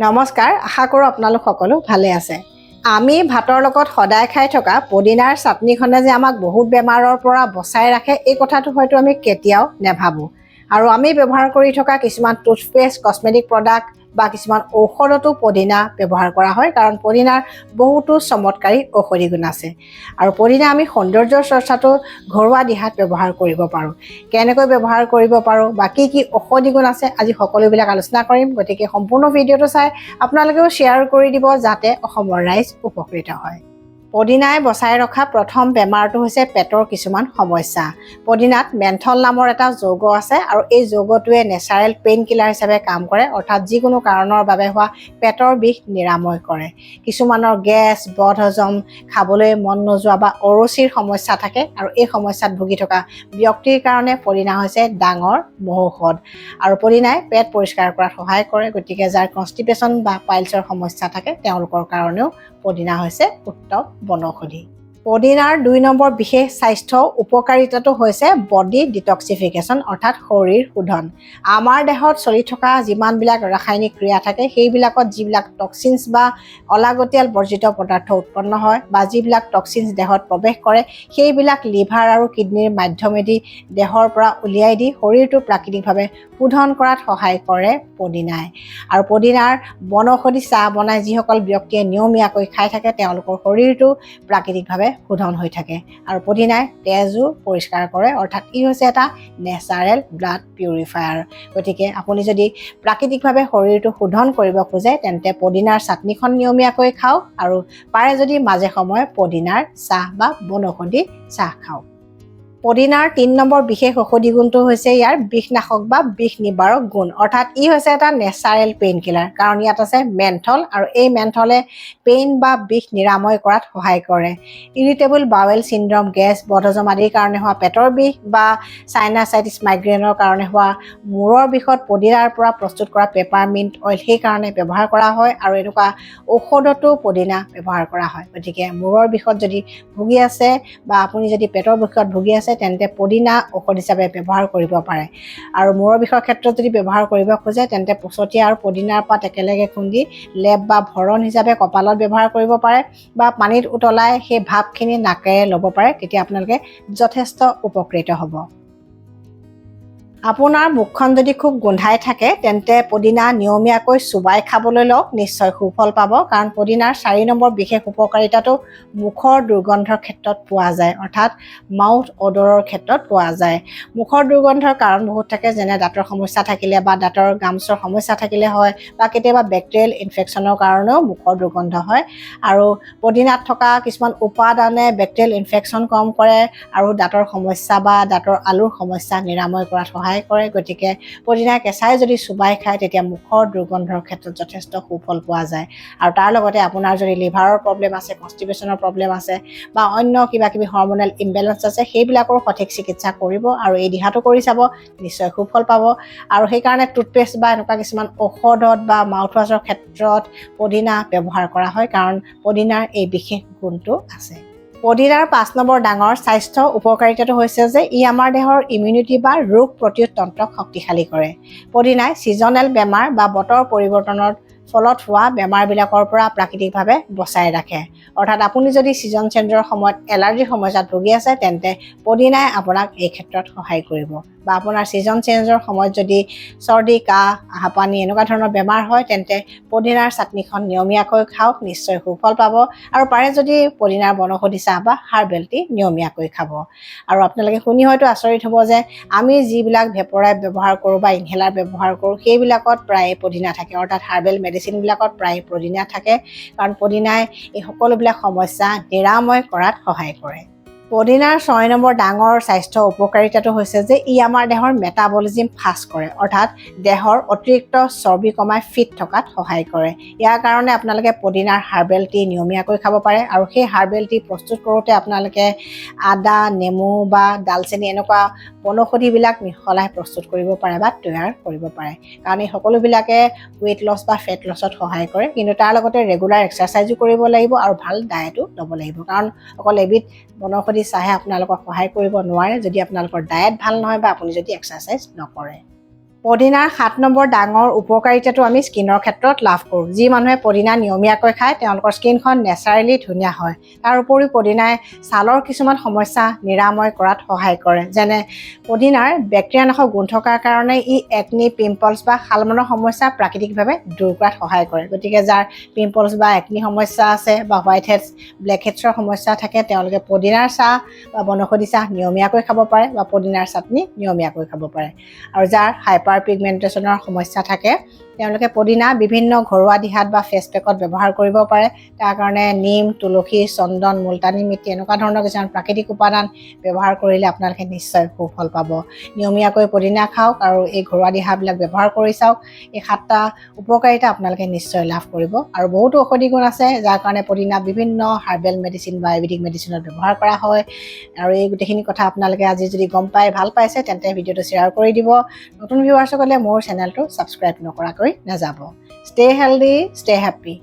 নমস্কাৰ, আশা কৰোঁ আপোনালোক সকলো ভালে আছে। আমি ভাতৰ লগত সদায় খাই থকা পদিনাৰ চাটনিখনে যে আমাক বহুত বেমাৰৰ পৰা বচাই ৰাখে এই কথাটো হয়তো আমি কেতিয়াও নেভাবোঁ। আৰু আমি ব্যৱহাৰ কৰি থকা কিছুমান টুথপেষ্ট, কছমেটিক প্ৰডাক্ট বা কিছুমান ঔষধতো পদিনা ব্যৱহাৰ কৰা হয়, কাৰণ পদিনাৰ বহুতো চমৎকাৰী ঔষধি গুণ আছে। আৰু পদিনা আমি সৌন্দৰ্যৰ চৰ্চাটো ঘৰুৱা দিহাত ব্যৱহাৰ কৰিব পাৰোঁ। কেনেকৈ ব্যৱহাৰ কৰিব পাৰোঁ বা কি কি ঔষধি গুণ আছে আজি সকলোবিলাক আলোচনা কৰিম। গতিকে সম্পূৰ্ণ ভিডিঅ'টো চাই আপোনালোকেও শ্বেয়াৰ কৰি দিব যাতে অসমৰ ৰাইজ উপকৃত হয়। পদিনাই বচাই ৰখা প্ৰথম বেমাৰটো হৈছে পেটৰ কিছুমান সমস্যা। পদিনাত মেন্থল নামৰ এটা যৌগ আছে আৰু এই যৌগটোৱে নেচাৰেল পেইন কিলাৰ হিচাপে কাম কৰে, অৰ্থাৎ যিকোনো কাৰণৰ বাবে হোৱা পেটৰ বিষ নিৰাময় কৰে। কিছুমানৰ গেছ, বদহজম, খাবলৈ মন নোযোৱা বা অৰুচিৰ সমস্যা থাকে আৰু এই সমস্যাত ভুগি থকা ব্যক্তিৰ কাৰণে পদিনা হৈছে ডাঙৰ মহৌষধ। আৰু পদিনাই পেট পৰিষ্কাৰ কৰাত সহায় কৰে, গতিকে যাৰ কনষ্টিপেশ্যন বা পাইলছৰ সমস্যা থাকে তেওঁলোকৰ কাৰণেও পদিনা হৈছে উত্তম বনৌষধি। পদিনাৰ ২ নম্বৰ বিশেষ স্বাস্থ্য উপকাৰিতাটো হৈছে বডি ডিটক্সিফিকেশ্যন, অৰ্থাৎ শৰীৰ শোধন। আমাৰ দেহত চলি থকা যিমানবিলাক ৰাসায়নিক ক্ৰিয়া থাকে সেইবিলাকত যিবিলাক টক্সিনছ বা অলাগতিয়াল বৰ্জিত পদাৰ্থ উৎপন্ন হয় বা যিবিলাক টক্সিনছ দেহত প্ৰৱেশ কৰে সেইবিলাক লিভাৰ আৰু কিডনীৰ মাধ্যমেদি দেহৰ পৰা উলিয়াই দি শৰীৰটো প্ৰাকৃতিকভাৱে শোধন কৰাত সহায় কৰে পদিনাই। আৰু পদিনাৰ বনৌষধি চাহ বনাই যিসকল ব্যক্তিয়ে নিয়মীয়াকৈ খাই থাকে তেওঁলোকৰ শৰীৰটো প্ৰাকৃতিকভাৱে শোধন হৈ থাকে। আৰু পদিনাই তেজো পৰিষ্কাৰ কৰে, অৰ্থাৎ ই হৈছে এটা নেচাৰেল ব্লাড পিউৰিফায়াৰ। গতিকে আপুনি যদি প্ৰাকৃতিকভাৱে শৰীৰটো শোধন কৰিব খোজে তেন্তে পদিনাৰ চাটনিখন নিয়মীয়াকৈ খাওক আৰু পাৰে যদি মাজে সময়ে পদিনাৰ চাহ বা বনৌষধি চাহ খাওক। পদিনাৰ ৩ নম্বৰ বিশেষ ঔষধি গুণটো হৈছে ইয়াৰ বিষনাশক বা বিষ নিবাৰক গুণ, অৰ্থাৎ ই হৈছে এটা নেচাৰেল পেইন কিলাৰ, কাৰণ ইয়াত আছে মেন্থল আৰু এই মেন্থলে পেইন বা বিষ নিৰাময় কৰাত সহায় কৰে। ইৰিটেবল বাৱেল চিণ্ড্ৰম, গেছ, বদহজম আদিৰ কাৰণে হোৱা পেটৰ বিষ বা চাইনাচাইটিছ, মাইগ্ৰেইনৰ কাৰণে হোৱা মূৰৰ বিষত পদিনাৰ পৰা প্ৰস্তুত কৰা পেপাৰমিণ্ট অইল সেইকাৰণে ব্যৱহাৰ কৰা হয় আৰু এনেকুৱা ঔষধতো পদিনা ব্যৱহাৰ কৰা হয়। গতিকে মূৰৰ বিষত যদি ভুগি আছে বা আপুনি যদি পেটৰ বিষত ভুগি আছে তেন্তে পদিনা ঔষধ হিচাপে ব্যৱহাৰ কৰিব পাৰে। আৰু মূৰৰ বিষৰ ক্ষেত্ৰত যদি ব্যৱহাৰ কৰিব খোজে তেন্তে পচতীয়া আৰু পদিনাৰ পাত একেলগে খুন্দি লেপ বা ভৰণ হিচাপে কপালত ব্যৱহাৰ কৰিব পাৰে বা পানীত উতলাই সেই ভাপখিনি নাকেৰে ল'ব পাৰে, তেতিয়া আপোনালোকে যথেষ্ট উপকৃত হ'ব। আপোনাৰ মুখখন যদি খুব গোন্ধাই থাকে তেন্তে পদিনা নিয়মীয়াকৈ চুবাই খাবলৈ লওক, নিশ্চয় সুফল পাব, কাৰণ পদিনাৰ ৪ নম্বৰ বিশেষ উপকাৰিতাটো মুখৰ দুৰ্গন্ধৰ ক্ষেত্ৰত পোৱা যায়, অৰ্থাৎ মাউথ অডৰৰ ক্ষেত্ৰত পোৱা যায়। মুখৰ দুৰ্গন্ধৰ কাৰণ বহুত থাকে, যেনে দাঁতৰ সমস্যা থাকিলে বা দাঁতৰ গামছৰ সমস্যা থাকিলে হয় বা কেতিয়াবা বেক্টেৰিয়েল ইনফেকশ্যনৰ কাৰণেও মুখৰ দুৰ্গন্ধ হয়। আৰু পদিনাত থকা কিছুমান উপাদানে বেক্টেৰিয়েল ইনফেকশ্যন কম কৰে আৰু দাঁতৰ সমস্যা বা দাঁতৰ আলুৰ সমস্যা নিৰাময় কৰাত সহায় কৰে। গতিকে পদিনা কেঁচাই যদি চুবাই খায় তেতিয়া মুখৰ দুৰ্গন্ধৰ ক্ষেত্ৰত যথেষ্ট সুফল পোৱা যায়। আৰু তাৰ লগতে আপোনাৰ যদি লিভাৰৰ প্ৰব্লেম আছে, কনষ্টিপেশ্যনৰ প্ৰব্লেম আছে বা অন্য কিবা কিবি হৰমনেল ইমবেলেঞ্চ আছে সেইবিলাকৰ সঠিক চিকিৎসা কৰিব আৰু এই দিহাটো কৰি চাব, নিশ্চয় সুফল পাব। আৰু সেইকাৰণে টুথপেষ্ট বা এনেকুৱা কিছুমান ঔষধত বা মাউথৱাছৰ ক্ষেত্ৰত পদিনা ব্যৱহাৰ কৰা হয়, কাৰণ পদিনাৰ এই বিশেষ গুণটো আছে। পদিনাৰ ৫ নম্বৰ ডাঙৰ স্বাস্থ্য উপকাৰিতাটো হৈছে যে ই আমাৰ দেহৰ ইমিউনিটি বা ৰোগ প্ৰতিৰোধ তন্ত্ৰক শক্তিশালী কৰে। পদিনাই ছিজনেল বেমাৰ বা বতৰ পৰিৱৰ্তনৰ ফলত হোৱা বেমাৰবিলাকৰ পৰা প্ৰাকৃতিকভাৱে বচাই ৰাখে। অৰ্থাৎ আপুনি যদি ছিজন চেঞ্জৰ সময়ত এলাৰ্জিৰ সমস্যাত ভুগি আছে তেন্তে পদিনাই আপোনাক এই ক্ষেত্ৰত সহায় কৰিব। বা আপোনাৰ ছিজন চেঞ্জৰ সময়ত যদি চৰ্দি, কাহ, হাঁপানি এনেকুৱা ধৰণৰ বেমাৰ হয় তেন্তে পদিনাৰ চাটনিখন নিয়মীয়াকৈ খাওক, নিশ্চয় সুফল পাব। আৰু পাৰে যদি পদিনাৰ বনৌষধি চাহ বা হাৰ্বেল টি নিয়মীয়াকৈ খাব। আৰু আপোনালোকে শুনি হয়তো আচৰিত হ'ব যে আমি যিবিলাক ভেপৰাই ব্যৱহাৰ কৰোঁ বা ইনহেলাৰ ব্যৱহাৰ কৰোঁ সেইবিলাকত প্ৰায় পদিনা থাকে, অৰ্থাৎ হাৰ্বেল মেডিচিনবিলাকত প্ৰায় পদিনা থাকে, কাৰণ পদিনাই এই সকলোবিলাক সমস্যা নিৰাময় কৰাত সহায় কৰে। পদিনাৰ ৬ নম্বৰ ডাঙৰ স্বাস্থ্য উপকাৰিতাটো হৈছে যে ই আমাৰ দেহৰ মেটাবলিজিম ফাষ্ট কৰে, অৰ্থাৎ দেহৰ অতিৰিক্ত চৰ্বি কমাই ফিট থকাত সহায় কৰে। ইয়াৰ কাৰণে আপোনালোকে পদিনাৰ হাৰ্বেল টি নিয়মীয়াকৈ খাব পাৰে। আৰু সেই হাৰ্বেল টি প্ৰস্তুত কৰোঁতে আপোনালোকে আদা, নেমু বা ডালচেনি এনেকুৱা বনৌষধিবিলাক মিহলাই প্ৰস্তুত কৰিব পাৰে বা তৈয়াৰ কৰিব পাৰে, কাৰণ এই সকলোবিলাকে ৱেইট লছ বা ফেট লছত সহায় কৰে। কিন্তু তাৰ লগতে ৰেগুলাৰ এক্সাৰচাইজো কৰিব লাগিব আৰু ভাল ডায়েটো ল'ব লাগিব, কাৰণ অকল এবিধ বনৌষধি চাহে আপোনালোকক সহায় কৰিব নোৱাৰে যদি আপোনালোকৰ ডায়েট ভাল নহয় বা আপুনি যদি এক্সাৰচাইজ নকৰে। পদিনাৰ 7 নম্বৰ ডাঙৰ উপকাৰিতাটো আমি স্কিনৰ ক্ষেত্ৰত লাভ কৰোঁ। যি মানুহে পদিনা নিয়মীয়াকৈ খায় তেওঁলোকৰ স্কিনখন নেচাৰেলি ধুনীয়া হয়। তাৰ উপৰিও পদিনাই ছালৰ কিছুমান সমস্যা নিৰাময় কৰাত সহায় কৰে। যেনে পদিনাৰ বেক্টেৰিয়ানাশক গুণ থকাৰ কাৰণে ই একনি, পিম্পলছ বা শালমনৰ সমস্যা প্ৰাকৃতিকভাৱে দূৰ কৰাত সহায় কৰে। গতিকে যাৰ পিম্পলছ বা একনি সমস্যা আছে বা হোৱাইট হেডছ, ব্লেক হেডছৰ সমস্যা থাকে তেওঁলোকে পদিনাৰ চাহ বা বনৌষধি চাহ নিয়মীয়াকৈ খাব পাৰে বা পদিনাৰ চাটনি নিয়মীয়াকৈ খাব পাৰে। আৰু যাৰ হাইপাৰ পিগমেণ্টেশ্যনৰ সমস্যা থাকে তেওঁলোকে পদিনা বিভিন্ন ঘৰুৱা দিহাত বা ফেচ পেকত ব্যৱহাৰ কৰিব পাৰে। তাৰ কাৰণে নিম, তুলসী, চন্দন, মুলতানী মিট্টি এনেকুৱা ধৰণৰ কিছুমান প্ৰাকৃতিক উপাদান ব্যৱহাৰ কৰিলে আপোনালোকে নিশ্চয় সুফল পাব। নিয়মীয়াকৈ পদিনা খাওক আৰু এই ঘৰুৱা দিহাবিলাক ব্যৱহাৰ কৰি চাওক। এই 7টা উপকাৰিতা আপোনালোকে নিশ্চয় লাভ কৰিব। আৰু বহুতো ঔষধি গুণ আছে যাৰ কাৰণে পদিনা বিভিন্ন হাৰ্বেল মেডিচিন বা আয়ুৰ্বেদিক মেডিচিনত ব্যৱহাৰ কৰা হয়। আৰু এই গোটেইখিনি কথা আপোনালোকে আজি যদি গম পাই ভাল পাইছে তেন্তে ভিডিঅ'টো শ্বেয়াৰ কৰি দিব। নতুন ভিউৱাৰ্ছসকলে মোৰ চেনেলটো ছাবস্ক্ৰাইব নকৰাকৈ নাযাব। Stay healthy, stay happy.